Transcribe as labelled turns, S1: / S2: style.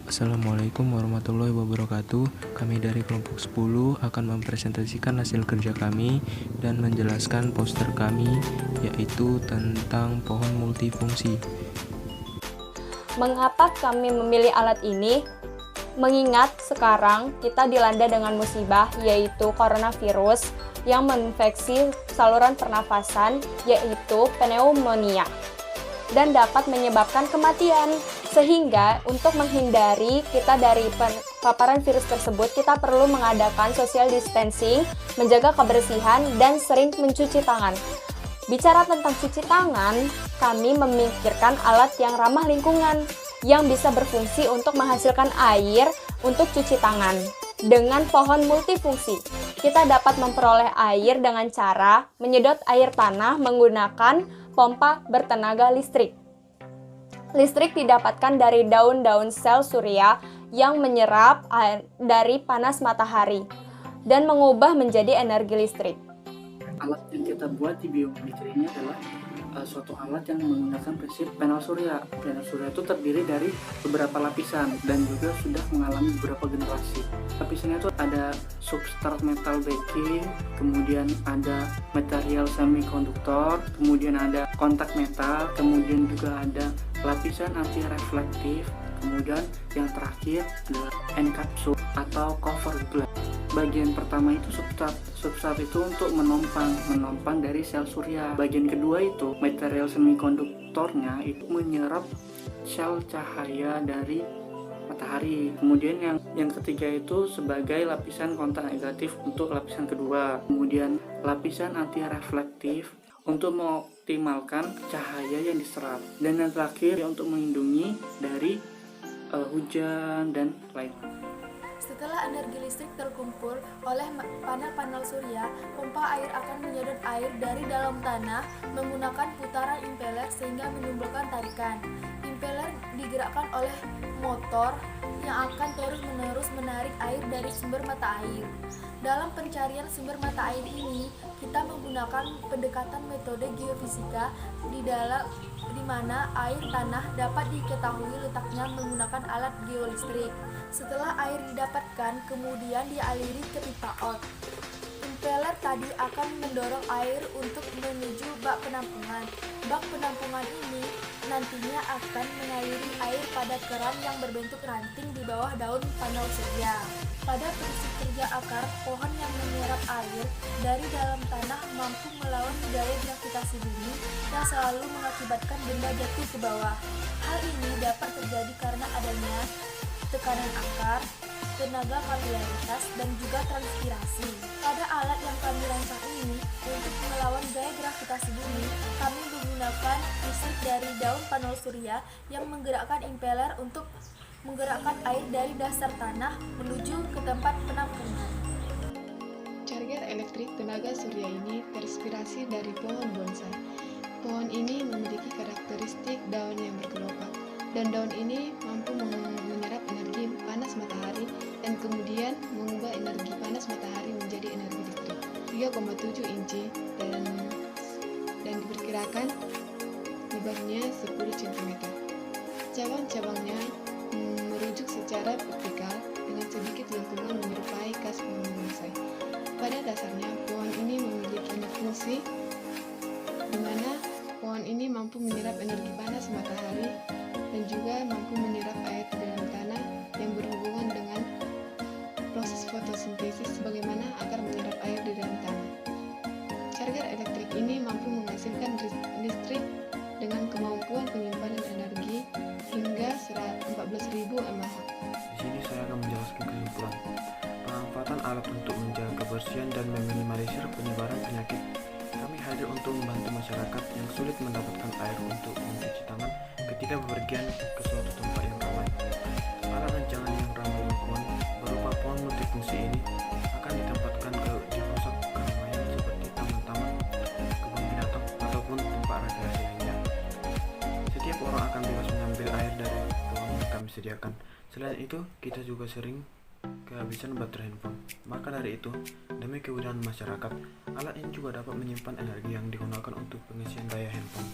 S1: Assalamualaikum warahmatullahi wabarakatuh. Kami dari kelompok 10 akan mempresentasikan hasil kerja kami dan menjelaskan poster kami, yaitu tentang pohon multifungsi.
S2: Mengapa kami memilih alat ini? Mengingat sekarang kita dilanda dengan musibah, yaitu coronavirus yang menginfeksi saluran pernafasan, yaitu pneumonia, dan dapat menyebabkan kematian. Sehingga untuk menghindari kita dari paparan virus tersebut, kita perlu mengadakan social distancing, menjaga kebersihan, dan sering mencuci tangan. Bicara tentang cuci tangan, kami memikirkan alat yang ramah lingkungan, yang bisa berfungsi untuk menghasilkan air untuk cuci tangan. Dengan pohon multifungsi, kita dapat memperoleh air dengan cara menyedot air tanah menggunakan pompa bertenaga listrik. Listrik didapatkan dari daun-daun sel surya yang menyerap air dari panas matahari dan mengubah menjadi energi listrik.
S3: Alat yang kita buat di biomimikri ini adalah suatu alat yang menggunakan prinsip panel surya. Panel surya itu terdiri dari beberapa lapisan dan juga sudah mengalami beberapa generasi. Lapisannya itu ada substrat metal backing, kemudian ada material semikonduktor, kemudian ada kontak metal, kemudian juga ada lapisan anti reflektif, kemudian yang terakhir adalah encapsule atau cover glass. Bagian pertama itu substrat itu untuk menopang dari sel surya. Bagian kedua itu material semikonduktornya itu menyerap sel cahaya dari matahari. Kemudian yang ketiga itu sebagai lapisan kontak negatif untuk lapisan kedua. Kemudian lapisan anti reflektif untuk mengoptimalkan cahaya yang diserap. Dan yang terakhir untuk melindungi dari hujan dan lain-lain.
S4: Setelah energi listrik terkumpul oleh panel-panel surya, pompa air akan menyedot air dari dalam tanah menggunakan putaran impeller sehingga menimbulkan tarikan. Impeller digerakkan oleh motor yang akan terus-menerus menarik air dari sumber mata air. Dalam pencarian sumber mata air ini, kita menggunakan pendekatan metode geofisika di mana air tanah dapat diketahui letaknya menggunakan alat geolistrik. Setelah air didapatkan, kemudian dialiri ke pipa out. Impeller tadi akan mendorong air untuk menuju bak penampungan. Bak penampungan ini nantinya akan mengaliri air pada keran yang berbentuk ranting di bawah daun panel surya. Pada prinsip kerja akar, pohon yang menyerap air dari dalam tanah mampu melawan gaya gravitasi bumi yang selalu mengakibatkan benda jatuh ke bawah. Hal ini dapat terjadi karena adanya tekanan akar, tenaga kapilaritas, dan juga transpirasi. Pada alat yang kami rancang ini, untuk melawan gaya gravitasi bumi, kami menggunakan listrik dari daun panel surya yang menggerakkan impeller untuk menggerakkan air dari dasar tanah menuju ke tempat penampungan.
S5: Charger elektrik tenaga surya ini terinspirasi dari pohon bonsai. Pohon ini memiliki karakteristik daun yang bergelombang, dan daun ini mampu menyerap energi panas matahari dan kemudian mengubah energi panas matahari menjadi energi listrik 3,7 inci dan diperkirakan lebarnya 10 cm. Cabang-cabangnya merujuk secara vertikal dengan sedikit lengkungan menyerupai kas pohon bonsai. Pada dasarnya, pohon ini memiliki fungsi di mana pohon ini mampu menyerap energi panas matahari dan juga mampu menyerap air di dalam tanah yang berhubungan dengan proses fotosintesis sebagaimana akar menyerap air di dalam tanah. Charger elektrik ini mampu menghasilkan listrik dengan kemampuan penyimpanan energi hingga 14.000 mAh.
S6: Di sini saya akan menjelaskan kesimpulan. Pemanfaatan alat untuk menjaga kebersihan dan meminimalisir penyebaran penyakit. Kami hadir untuk membantu masyarakat yang sulit mendapatkan air untuk mencuci tangan ketika bepergian ke suatu tempat yang ramai. Alat rancangan yang ramah lingkungan berupa pohon multifungsi ini akan ditempatkan di pusat keramaian seperti taman-taman, kebun binatang, ataupun tempat rekreasi lainnya. Setiap orang akan bebas mengambil air dari pohon yang kami sediakan. Selain itu, kita juga sering kehabisan baterai handphone. Maka dari itu, demi kemudahan masyarakat, alat ini juga dapat menyimpan energi yang digunakan untuk pengisian daya handphone.